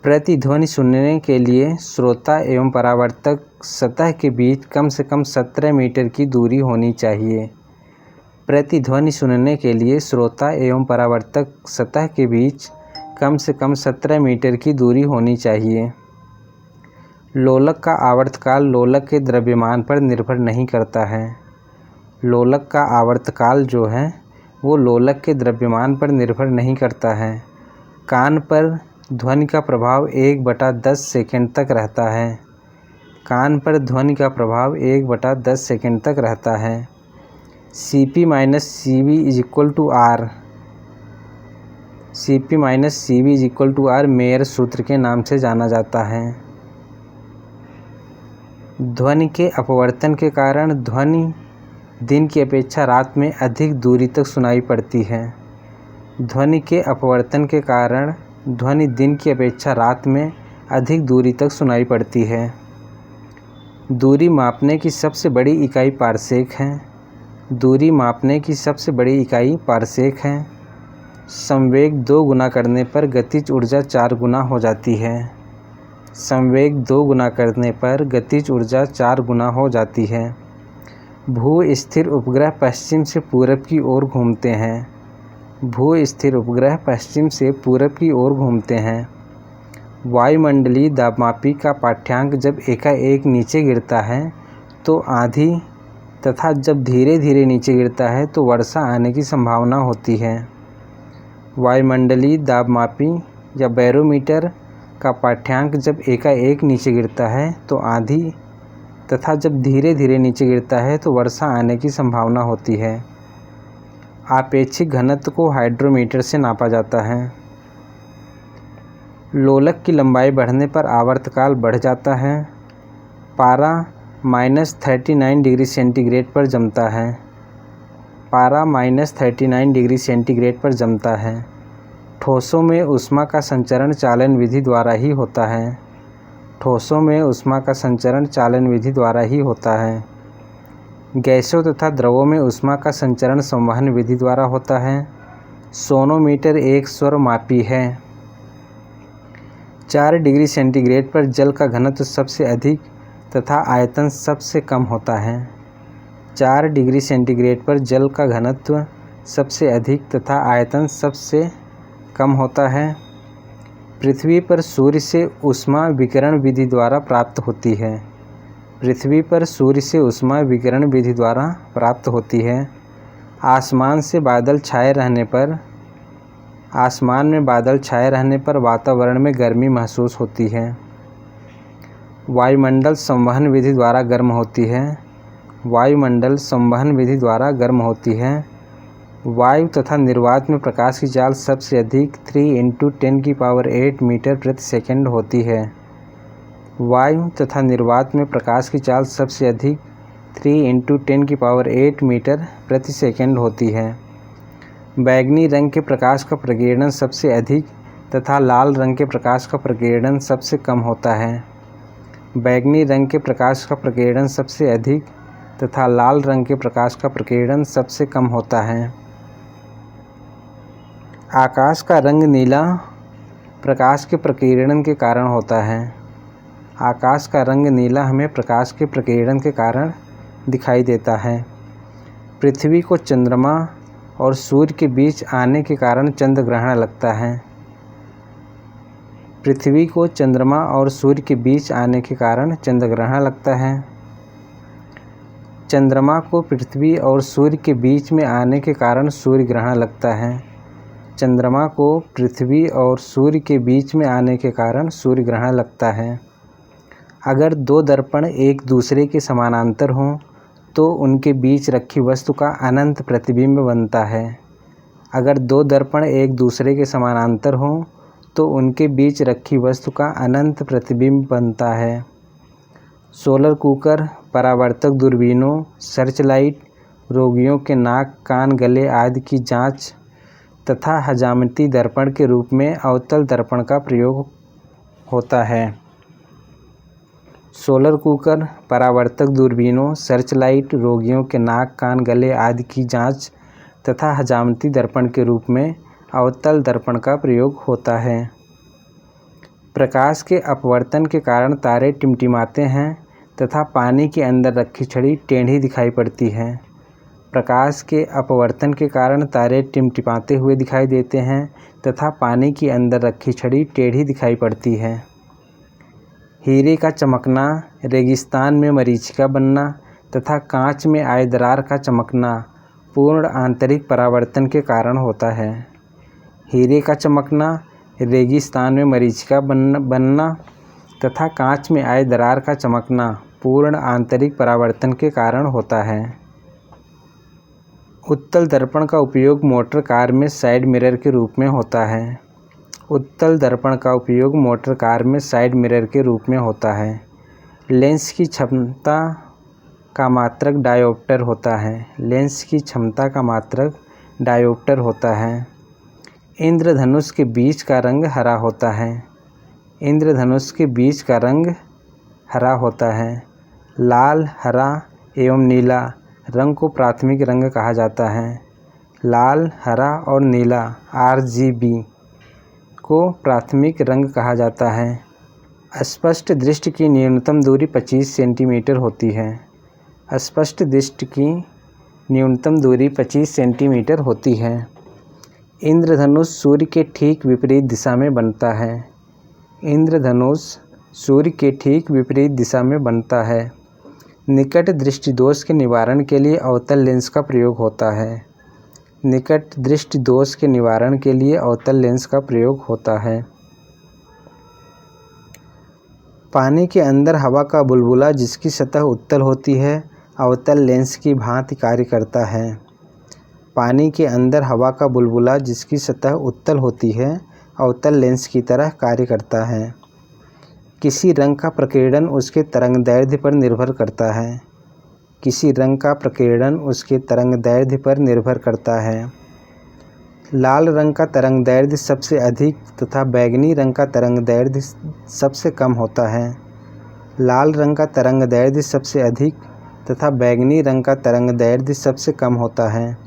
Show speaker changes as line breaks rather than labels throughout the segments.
प्रतिध्वनि सुनने के लिए श्रोता एवं परावर्तक सतह के बीच कम से कम 17 मीटर की दूरी होनी चाहिए। प्रतिध्वनि सुनने के लिए श्रोता एवं परावर्तक सतह के बीच कम से कम 17 मीटर की दूरी होनी चाहिए। लोलक का आवर्तकाल लोलक के द्रव्यमान पर निर्भर नहीं करता है। लोलक का आवर्तकाल जो है वो लोलक के द्रव्यमान पर निर्भर नहीं करता है। कान पर ध्वनि का प्रभाव 1/10 सेकंड तक रहता है। कान पर ध्वनि का प्रभाव 1/10 सेकंड तक रहता है। Cp minus Cv is equal to R. Cp minus Cv is equal to R Mayer सूत्र के नाम से जाना जाता है। ध्वनि के अपवर्तन के कारण ध्वनि दिन की अपेक्षा रात में अधिक दूरी तक सुनाई पड़ती है। ध्वनि के अपवर्तन के कारण ध्वनि दिन की अपेक्षा रात में अधिक दूरी तक सुनाई पड़ती है। दूरी मापने की सबसे बड़ी इकाई पारसेक है। दूरी मापने की सबसे बड़ी इकाई पारसेक है। संवेग 2 गुना करने पर गतिज ऊर्जा 4 गुना हो जाती है। संवेग 2 गुना करने पर गतिज ऊर्जा 4 गुना हो जाती है। भू स्थिर उपग्रह पश्चिम से पूरब की ओर घूमते हैं। भू स्थिर उपग्रह पश्चिम से पूरब की ओर घूमते हैं। वायुमंडलीय दाबमापी का पाठ्यांक जब एकाएक नीचे गिरता है तो आंधी तथा जब धीरे धीरे नीचे गिरता है तो वर्षा आने की संभावना होती है। वायुमंडलीय दाबमापी या बैरोमीटर का पाठ्यांक जब एकाएक नीचे गिरता है तो आंधी तथा जब धीरे धीरे नीचे गिरता है तो वर्षा आने की संभावना होती है। आपेक्षिक घनत्व को हाइड्रोमीटर से नापा जाता है। लोलक की लंबाई बढ़ने पर आवर्तकाल बढ़ जाता है। पारा -39 डिग्री सेंटीग्रेड पर जमता है। पारा -39 डिग्री सेंटीग्रेड पर जमता है। ठोसों में ऊष्मा का संचरण चालन विधि द्वारा ही होता है। ठोसों में ऊष्मा का संचरण चालन विधि द्वारा ही होता है। गैसों तथा द्रवों में ऊष्मा का संचरण संवहन विधि द्वारा होता है। सोनोमीटर एक स्वरमापी है। 4 डिग्री सेंटीग्रेड पर जल का घनत्व सबसे अधिक तथा आयतन सबसे कम होता है। 4 डिग्री सेंटीग्रेड पर जल का घनत्व सबसे अधिक तथा आयतन सबसे कम होता है। पृथ्वी पर सूर्य से ऊष्मा विकिरण विधि द्वारा प्राप्त होती है। पृथ्वी पर सूर्य से ऊष्मा विकिरण विधि द्वारा प्राप्त होती है। आसमान में बादल छाए रहने पर वातावरण में गर्मी महसूस होती है। वायुमंडल संवहन विधि द्वारा गर्म होती है। वायुमंडल संवहन विधि द्वारा गर्म होती है। वायु तथा निर्वात में प्रकाश की चाल सबसे अधिक 3 × 10⁸ मीटर प्रति सेकंड होती है। वायु तथा निर्वात में प्रकाश की चाल सबसे अधिक 3 × 10⁸ मीटर प्रति सेकंड होती है। बैंगनी रंग के प्रकाश का प्रकीर्णन सबसे अधिक तथा लाल रंग के प्रकाश का प्रकीर्णन सबसे कम होता है। बैंगनी रंग के प्रकाश का प्रकीर्णन सबसे अधिक तथा लाल रंग के प्रकाश का प्रकीर्णन सबसे कम होता है। आकाश का रंग नीला प्रकाश के प्रकीर्णन के कारण होता है। आकाश का रंग नीला हमें प्रकाश के प्रकीर्णन के कारण दिखाई देता है। पृथ्वी को चंद्रमा और सूर्य के बीच आने के कारण चंद्र ग्रहण लगता है। पृथ्वी को चंद्रमा और सूर्य के बीच आने के कारण चंद्र ग्रहण लगता है। चंद्रमा को पृथ्वी और सूर्य के बीच में आने के कारण सूर्य ग्रहण लगता है। चंद्रमा को पृथ्वी और सूर्य के बीच में आने के कारण सूर्य ग्रहण लगता है। अगर 2 दर्पण एक दूसरे के समानांतर हों तो उनके बीच रखी वस्तु का अनंत प्रतिबिंब बनता है। अगर 2 दर्पण एक दूसरे के समानांतर हों तो उनके बीच रखी वस्तु का अनंत प्रतिबिंब बनता है। सोलर कुकर, परावर्तक दूरबीनों, सर्चलाइट, रोगियों के नाक, कान, गले आदि की जांच तथा हजामती दर्पण के रूप में अवतल दर्पण का प्रयोग होता है। सोलर कुकर, परावर्तक दूरबीनों, सर्चलाइट, रोगियों के नाक, कान, गले आदि की जांच तथा हजामती दर्पण के रूप में अवतल दर्पण का प्रयोग होता है। प्रकाश के अपवर्तन के कारण तारे टिमटिमाते हैं तथा पानी के अंदर रखी छड़ी टेढ़ी दिखाई पड़ती है। प्रकाश के अपवर्तन के कारण तारे टिमटिमाते हुए दिखाई देते हैं तथा पानी के अंदर रखी छड़ी टेढ़ी दिखाई पड़ती है। हीरे का चमकना, रेगिस्तान में मरीचिका बनना तथा कांच में आए दरार का चमकना पूर्ण आंतरिक परावर्तन के कारण होता है। हीरे का चमकना, रेगिस्तान में मरीचिका बनना तथा कांच में आए दरार का चमकना पूर्ण आंतरिक परावर्तन के कारण होता है। उत्तल दर्पण का उपयोग मोटर कार में साइड मिरर के रूप में होता है। उत्तल दर्पण का उपयोग मोटर कार में साइड मिरर के रूप में होता है। लेंस की क्षमता का मात्रक डायोप्टर होता है। लेंस की क्षमता का मात्रक डायोप्टर होता है। इंद्रधनुष के बीच का रंग हरा होता है। इंद्रधनुष के बीच का रंग हरा होता है। लाल, हरा एवं नीला रंग को प्राथमिक रंग कहा जाता है। लाल, हरा और नीला RGB को प्राथमिक रंग कहा जाता है। स्पष्ट दृष्टि की न्यूनतम दूरी 25 सेंटीमीटर होती है। स्पष्ट दृष्टि की न्यूनतम दूरी 25 सेंटीमीटर होती है। इंद्रधनुष सूर्य के ठीक विपरीत दिशा में बनता है। इंद्रधनुष सूर्य के ठीक विपरीत दिशा में बनता है। निकट दृष्टि दोष के निवारण के लिए अवतल लेंस का प्रयोग होता है। निकट दृष्टि दोष के निवारण के लिए अवतल लेंस का प्रयोग होता है। पानी के अंदर हवा का बुलबुला जिसकी सतह उत्तल होती है, अवतल लेंस की भांति कार्य करता है। पानी के अंदर हवा का बुलबुला जिसकी सतह उत्तल होती है, अवतल लेंस की तरह कार्य करता है। किसी रंग का प्रकीर्णन उसके तरंगदैर्ध्य पर निर्भर करता है। किसी रंग का प्रकीर्णन उसके तरंगदैर्ध्य पर निर्भर करता है। लाल रंग का तरंगदैर्ध्य सबसे अधिक तथा बैंगनी रंग का तरंगदैर्ध्य सबसे कम होता है। लाल रंग का तरंगदैर्ध्य सबसे अधिक तथा बैंगनी रंग का तरंगदैर्ध्य सबसे कम होता है।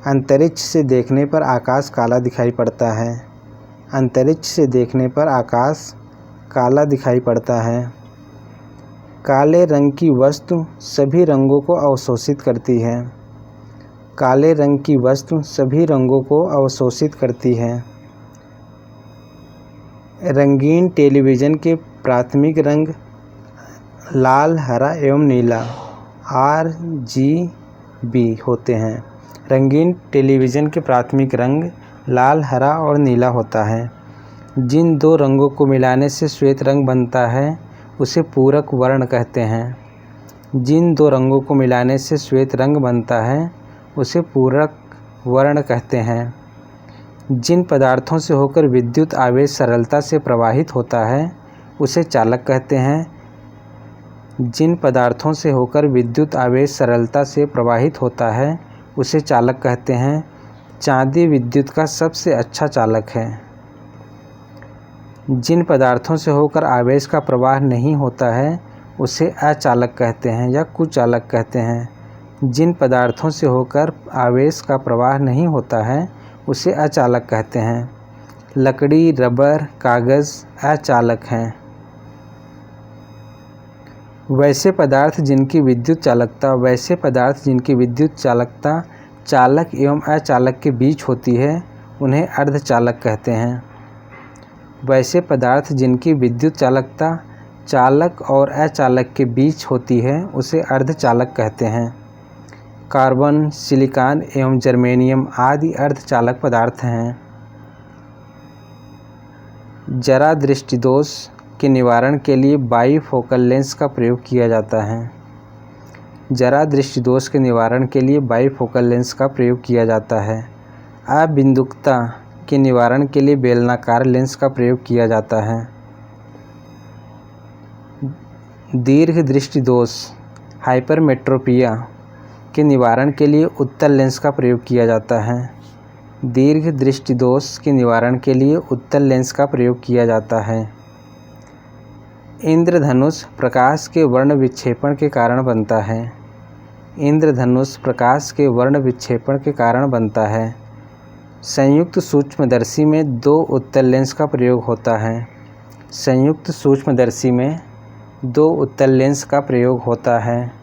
अंतरिक्ष से देखने पर आकाश काला दिखाई पड़ता है। अंतरिक्ष से देखने पर आकाश काला दिखाई पड़ता है। काले रंग की वस्तु सभी रंगों को अवशोषित करती है। काले रंग की वस्तु सभी रंगों को अवशोषित करती है। रंगीन टेलीविज़न के प्राथमिक रंग लाल, हरा एवं नीला RGB होते हैं। रंगीन टेलीविज़न के प्राथमिक रंग लाल, हरा और नीला होता है। जिन दो रंगों को मिलाने से श्वेत रंग बनता है उसे पूरक वर्ण कहते हैं। जिन दो रंगों को मिलाने से श्वेत रंग बनता है उसे पूरक वर्ण कहते हैं। जिन पदार्थों से होकर विद्युत आवेश सरलता से प्रवाहित होता है उसे चालक कहते हैं। जिन पदार्थों से होकर विद्युत आवेश सरलता से प्रवाहित होता है उसे चालक कहते हैं। चांदी विद्युत का सबसे अच्छा चालक है। जिन पदार्थों से होकर आवेश का प्रवाह नहीं होता है उसे अचालक कहते हैं या कुचालक कहते हैं। जिन पदार्थों से होकर आवेश का प्रवाह नहीं होता है उसे अचालक कहते हैं। लकड़ी, रबर, कागज़ अचालक हैं। वैसे पदार्थ जिनकी विद्युत चालकता चालक एवं अचालक के बीच होती है उन्हें अर्धचालक कहते हैं। वैसे पदार्थ जिनकी विद्युत चालकता चालक और अचालक के बीच होती है उसे अर्धचालक कहते हैं। कार्बन, सिलिकॉन एवं जर्मेनियम आदि अर्धचालक पदार्थ हैं। जरा दृष्टिदोष के निवारण के लिए बाईफोकल लेंस का प्रयोग किया जाता है। जरा दृष्टिदोष के निवारण के लिए बाईफोकल लेंस का प्रयोग किया जाता है। अबिंदुकता के निवारण के लिए बेलनाकार लेंस का प्रयोग किया जाता है। दीर्घ दृष्टि दोष हाइपरमेट्रोपिया के निवारण के लिए उत्तल लेंस का प्रयोग किया जाता है। दीर्घ दृष्टि दोष के निवारण के लिए उत्तल लेंस का प्रयोग किया जाता है। इंद्रधनुष प्रकाश के वर्ण विक्षेपण के कारण बनता है। इंद्रधनुष प्रकाश के वर्ण विक्षेपण के कारण बनता है। संयुक्त सूक्ष्मदर्शी में 2 उत्तल लेंस का प्रयोग होता है। संयुक्त सूक्ष्मदर्शी में 2 उत्तल लेंस का प्रयोग होता है।